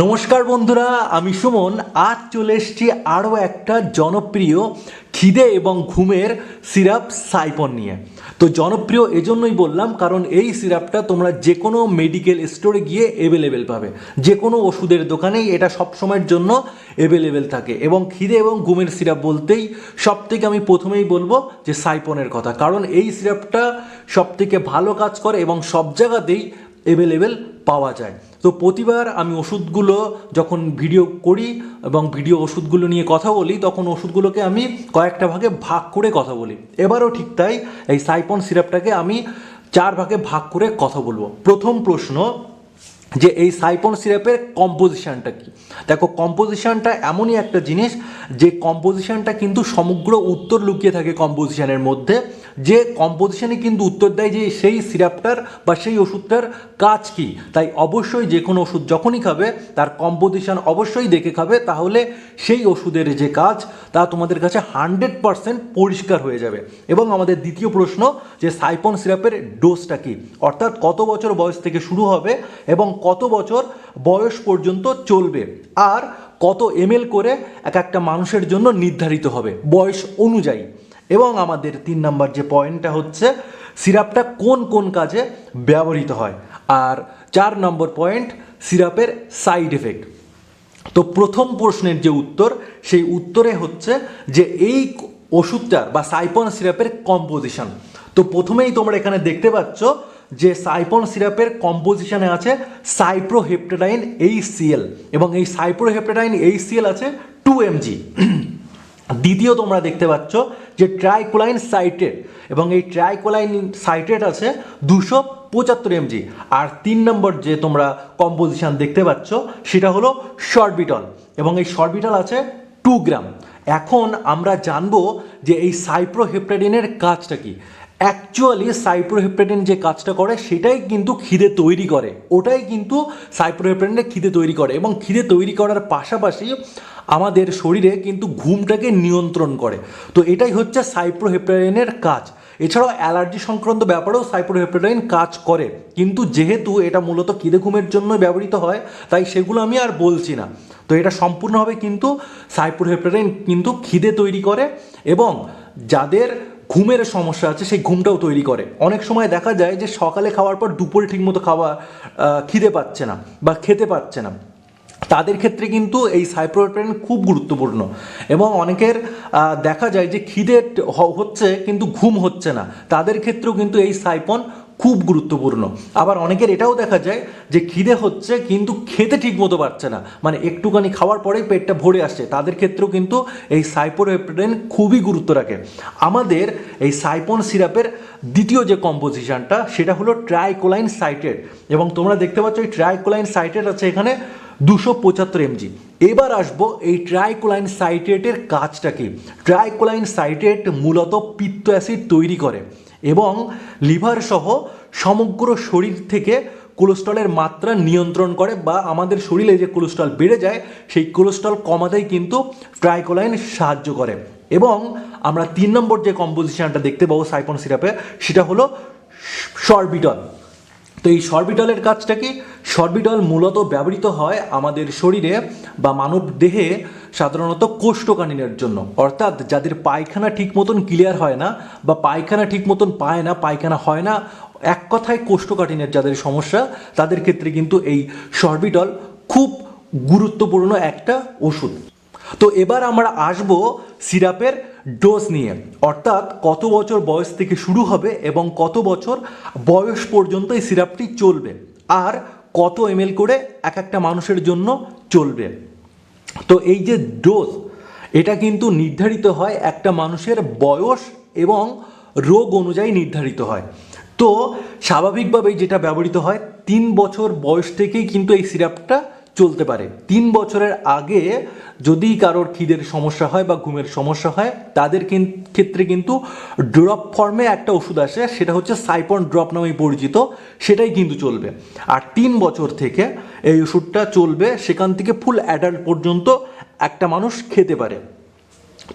নমস্কার বন্ধুরা, আমি সুমন। আজ চলে এসেছি আরও একটা জনপ্রিয় খিদে এবং ঘুমের সিরাপ সাইপন নিয়ে। তো জনপ্রিয় এজন্যই বললাম কারণ এই সিরাপটা তোমরা যে কোনো মেডিকেল স্টোরে গিয়ে অ্যাভেলেবেল পাবে, যে কোনো ওষুধের দোকানেই এটা সবসময়ের জন্য অ্যাভেলেবেল থাকে। এবং খিদে এবং ঘুমের সিরাপ বলতেই সবথেকে আমি প্রথমেই বলবো যে সাইপনের কথা, কারণ এই সিরাপটা সবথেকে ভালো কাজ করে এবং সব জায়গাতেই অ্যাভেলেবেল পাওয়া যায়। তো প্রতিবার আমি ওষুধগুলো যখন ভিডিও করি এবং ওষুধগুলো নিয়ে কথা বলি, তখন ওষুধগুলোকে আমি কয়েকটা ভাগে ভাগ করে কথা বলি। এবারও ঠিক তাই, এই সাইপন সিরাপটাকে আমি 4 ভাগে ভাগ করে কথা বলবো। প্রথম প্রশ্ন যে এই সাইপন সিরাপের কম্পোজিশনটা কি। দেখো, কম্পোজিশনটা এমনই একটা জিনিস যে কম্পোজিশনটা কিন্তু সমগ্র উত্তর লুকিয়ে থাকে কম্পোজিশনের মধ্যে, যে কম্পোজিশনে কিন্তু উত্তর দেয় যে সেই সিরাপটার বা সেই ওষুধটার কাজ কি। তাই অবশ্যই যে কোনো ওষুধ যখনই খাবে তার কম্পোজিশন অবশ্যই দেখে খাবে, তাহলে সেই ওষুধের যে কাজ তা তোমাদের কাছে 100% পরিষ্কার হয়ে যাবে। এবং আমাদের দ্বিতীয় প্রশ্ন যে সাইপন সিরাপের ডোজটা কি, অর্থাৎ কত বছর বয়স থেকে শুরু হবে এবং কত বছর বয়স পর্যন্ত চলবে, আর কত এমএল করে এক একটা মানুষের জন্য নির্ধারিত হবে বয়স অনুযায়ী। এবং আমাদের 3 নম্বর যে পয়েন্টটা হচ্ছে সিরাপটা কোন কোন কাজে ব্যবহৃত হয়। আর 4 নম্বর পয়েন্ট সিরাপের সাইড এফেক্ট। তো প্রথম প্রশ্নের যে উত্তর, সেই উত্তরে হচ্ছে যে এই ওষুধটার বা সাইপন সিরাপের কম্পোজিশন। তো প্রথমেই তোমরা এখানে দেখতে পাচ্ছ যে সাইপন সিরাপের কম্পোজিশনে আছে সাইপ্রোহেপটেডাইন HCl, এবং এই সাইপ্রোহেপটেডাইন HCl আছে 2 mg। দ্বিতীয় তোমরা দেখতে পাচ্ছ যে ট্রাইকোলাইন সাইট্রেট, এবং এই ট্রাইকোলাইন সাইট্রেট আছে 275 mg। আর 3 নম্বর যে তোমরা কম্পোজিশন দেখতে পাচ্ছ সেটা হলো সরবিটল, এবং এই সরবিটল আছে 2 গ্রাম। এখন আমরা জানবো যে এই সাইপ্রোহেপটেডিনের কাজটা কি। অ্যাকচুয়ালি সাইপ্রোহেপটেডিন যে কাজটা করে সেটাই কিন্তু খিদে তৈরি করে, ওটাই কিন্তু সাইপ্রোহেপটেডিনের খিদে তৈরি করে, এবং খিদে তৈরি করার পাশাপাশি আমাদের শরীরে কিন্তু ঘুমটাকে নিয়ন্ত্রণ করে। তো এটাই হচ্ছে সাইপ্রোহেপটেডিনের কাজ। এছাড়াও অ্যালার্জি সংক্রান্ত ব্যাপারেও সাইপ্রোহেপটেডিন কাজ করে, কিন্তু যেহেতু এটা মূলত খিদে ঘুমের জন্য ব্যবহৃত হয় তাই সেগুলো আমি আর বলছি না। তো এটা সম্পূর্ণভাবে কিন্তু সাইপ্রোহেপটেডিন কিন্তু খিদে তৈরি করে, এবং যাদের ঘুমের সমস্যা আছে সেই ঘুমটাও তৈরি করে। অনেক সময় দেখা যায় যে সকালে খাওয়ার পর দুপুরে ঠিকমতো খিদে পাচ্ছে না বা খেতে পাচ্ছে না, তাদের ক্ষেত্রে কিন্তু এই সাইপ্রোহেপটেডিন খুব গুরুত্বপূর্ণ। এবং অনেকের দেখা যায় যে খিদে হচ্ছে কিন্তু ঘুম হচ্ছে না, তাদের ক্ষেত্রেও কিন্তু এই সাইপন খুব গুরুত্বপূর্ণ। আবার অনেকের এটাও দেখা যায় যে খিদে হচ্ছে কিন্তু খেতে ঠিক মতো পারছে না, মানে একটুখানি খাওয়ার পরেই পেটটা ভরে আসছে, তাদের ক্ষেত্রেও কিন্তু এই সাইপ্রোহেপটেডিন খুবই গুরুত্ব রাখে। আমাদের এই সাইপন সিরাপের দ্বিতীয় যে কম্পোজিশনটা সেটা হলো ট্রাইকোলাইন সাইট্রেট, এবং তোমরা দেখতে পাচ্ছ এই ট্রাইকোলাইন সাইট্রেট আছে এখানে 275 mg। এবার আসবো এই ট্রাইকোলাইন সাইট্রেটের কাজটা কি। ট্রাইকোলাইন সাইট্রেট মূলত পিত্ত অ্যাসিড তৈরি করে এবং লিভার সহ সমগ্র শরীর থেকে কোলেস্ট্রলের মাত্রা নিয়ন্ত্রণ করে, বা আমাদের শরীরে যে কোলেস্ট্রল বেড়ে যায় সেই কোলেস্ট্রল কমাতেই কিন্তু ট্রাইকোলাইন সাহায্য করে। এবং আমরা 3 নম্বর যে কম্পোজিশনটা দেখতে পাবো সাইপন সিরাপে সেটা হলো সরবিটল। তো এই সরবিটলের কাজটা কি। সরবিটল মূলত ব্যবহৃত হয় আমাদের শরীরে বা মানব দেহে সাধারণত কোষ্ঠকাঠিন্যের জন্য, অর্থাৎ যাদের পায়খানা ঠিক মতন ক্লিয়ার হয় না বা পায়খানা ঠিক মতন পায় না, পায়খানা হয় না, এক কথায় কোষ্ঠকাঠিন্যের যাদের সমস্যা, তাদের ক্ষেত্রে কিন্তু এই সরবিটল খুব গুরুত্বপূর্ণ একটা ওষুধ। তো এবার আমরা আসব সিরাপের ডোজ নিয়ে, অর্থাৎ কত বছর বয়স থেকে শুরু হবে এবং কত বছর বয়স পর্যন্ত এই সিরাপটি চলবে, আর কত এমএল করে এক একটা মানুষের জন্য চলবে। তো এই যে ডোজ, এটা কিন্তু নির্ধারিত হয় একটা মানুষের বয়স এবং রোগ অনুযায়ী নির্ধারিত হয়। তো স্বাভাবিকভাবেই যেটা ব্যবহৃত হয় 3 বছর বয়স থেকেই কিন্তু এই সিরাপটা চলতে পারে। 3 বছরের আগে যদি কারোর খিদের সমস্যা হয় বা ঘুমের সমস্যা হয়, তাদের ক্ষেত্রে কিন্তু ড্রপ ফর্মে একটা ওষুধ আসে, সেটা হচ্ছে সাইপন ড্রপ নামে পরিচিত, সেটাই কিন্তু চলবে। আর 3 বছর থেকে এই ওষুধটা চলবে, সেখান থেকে ফুল অ্যাডাল্ট পর্যন্ত একটা মানুষ খেতে পারে।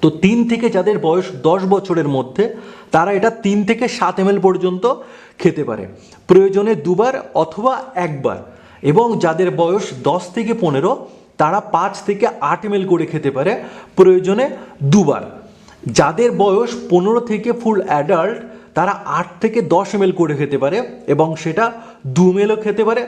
তো 3 থেকে যাদের বয়স 10 বছরের মধ্যে, তারা এটা 3 থেকে 7 ml পর্যন্ত খেতে পারে, প্রয়োজনে 2 বার অথবা 1 বার। এবং যাদের বয়স 10 থেকে 15 তারা 5 থেকে 8 ml করে খেতে পারে, প্রয়োজনে দুবার। যাদের বয়স 15 থেকে ফুল অ্যাডাল্ট তারা 8 থেকে 10 ml করে খেতে পারে এবং সেটা 2 mlও খেতে পারে,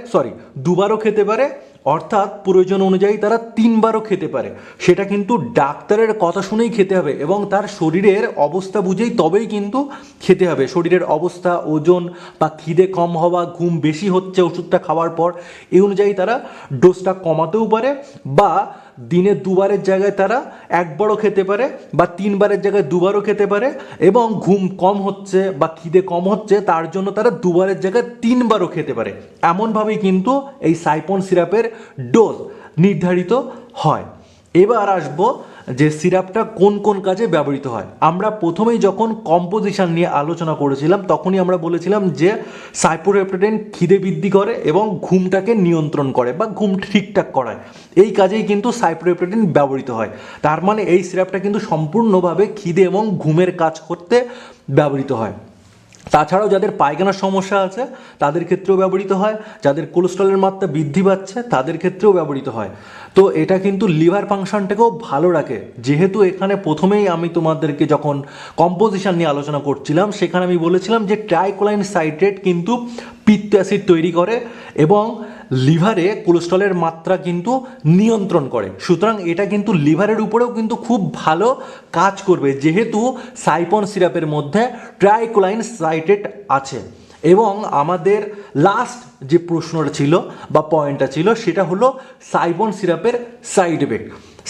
দুবারও খেতে পারে, অর্থাৎ প্রয়োজন অনুযায়ী তারা 3বারও খেতে পারে। সেটা কিন্তু ডাক্তারের কথা শুনেই খেতে হবে এবং তার শরীরের অবস্থা বুঝেই তবেই কিন্তু খেতে হবে। শরীরের অবস্থা, ওজন বা খিদে কম হওয়া, ঘুম বেশি হচ্ছে ওষুধটা খাওয়ার পর, এই অনুযায়ী তারা ডোজটা কমাতেও পারে বা দিনে দুবারের জায়গায় তারা একবারও খেতে পারে বা 3বারের জায়গায় দুবারও খেতে পারে। এবং ঘুম কম হচ্ছে বা খিদে কম হচ্ছে তার জন্য তারা দুবারের জায়গায় 3বারও খেতে পারে। এমনভাবেই কিন্তু এই সাইপন সিরাপের ডোজ নির্ধারিত হয়। এবার আসবো যে সিরাপটা কোন কোন কাজে ব্যবহৃত হয়। আমরা প্রথমেই যখন কম্পোজিশন নিয়ে আলোচনা করেছিলাম তখনই আমরা বলেছিলাম যে সাইপ্রোহেপটাডিন খিদে বৃদ্ধি করে এবং ঘুমটাকে নিয়ন্ত্রণ করে বা ঘুম ঠিকঠাক করায়। এই কাজেই কিন্তু সাইপ্রোহেপটাডিন ব্যবহৃত হয়। তার মানে এই সিরাপটা কিন্তু সম্পূর্ণভাবে খিদে এবং ঘুমের কাজ করতে ব্যবহৃত হয়। তাছাড়াও যাদের পায়খানার সমস্যা আছে তাদের ক্ষেত্রেও ব্যবহৃত হয়, যাদের কোলেস্ট্রলের মাত্রা বৃদ্ধি পাচ্ছে তাদের ক্ষেত্রেও ব্যবহৃত হয়। তো এটা কিন্তু লিভার ফাংশনটাকেও ভালো রাখে। যেহেতু এখানে প্রথমেই আমি তোমাদেরকে যখন কম্পোজিশন নিয়ে আলোচনা করছিলাম সেখানে আমি বলেছিলাম যে ট্রাইকোলাইন সাইট্রেট কিন্তু পিত্ত অ্যাসিড তৈরি করে এবং লিভারে কোলেস্ট্রলের মাত্রা কিন্তু নিয়ন্ত্রণ করে। সুতরাং এটা কিন্তু লিভারের উপরেও কিন্তু খুব ভালো কাজ করবে, যেহেতু সাইপন সিরাপের মধ্যে ট্রাইকোলাইন সাইট্রেট আছে। এবং আমাদের লাস্ট যে প্রশ্নটা ছিল বা পয়েন্টটা ছিল সেটা হলো সাইপন সিরাপের সাইড এফেক্ট।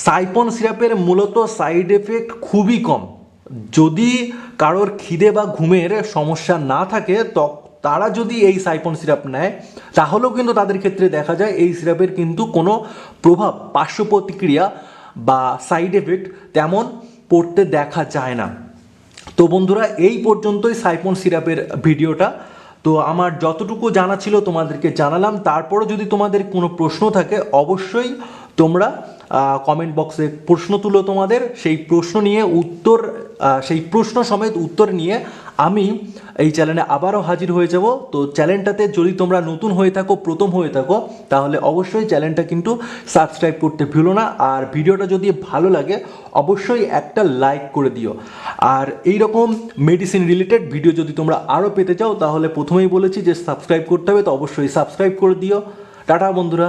সাইপন সিরাপের মূলত সাইড এফেক্ট খুবই কম। যদি কারোর খিদে বা ঘুমের সমস্যা না থাকে তারা যদি এই সাইপন সিরাপ নেয় তাহলেও কিন্তু তাদের ক্ষেত্রে দেখা যায় এই সিরাপের কিন্তু কোনো প্রভাব, পার্শ্ব প্রতিক্রিয়া বা সাইড এফেক্ট তেমন পড়তে দেখা যায় না। তো বন্ধুরা, এই পর্যন্তই সাইপন সিরাপের ভিডিওটা। তো আমার যতটুকু জানা ছিল তোমাদেরকে জানালাম। তারপরও যদি তোমাদের কোনো প্রশ্ন থাকে অবশ্যই তোমরা কমেন্ট বক্সে প্রশ্ন তুলো তোমাদের। সেই প্রশ্ন নিয়ে সেই প্রশ্ন সমেত উত্তর নিয়ে আমি এই চ্যানেলে আবারও হাজির হয়ে যাব। তো চ্যানেলটাতে যদি তোমরা নতুন হয়ে থাকো, প্রথম হয়ে থাকো, তাহলে অবশ্যই চ্যানেলটা কিন্তু সাবস্ক্রাইব করতে ভুলো না। আর ভিডিওটা যদি ভালো লাগে অবশ্যই একটা লাইক করে দিও। আর এই রকম মেডিসিন রিলেটেড ভিডিও যদি তোমরা আরও পেতে চাও তাহলে প্রথমেই বলেছি যে সাবস্ক্রাইব করতে হবে, তো অবশ্যই সাবস্ক্রাইব করে দিও। টাটা বন্ধুরা।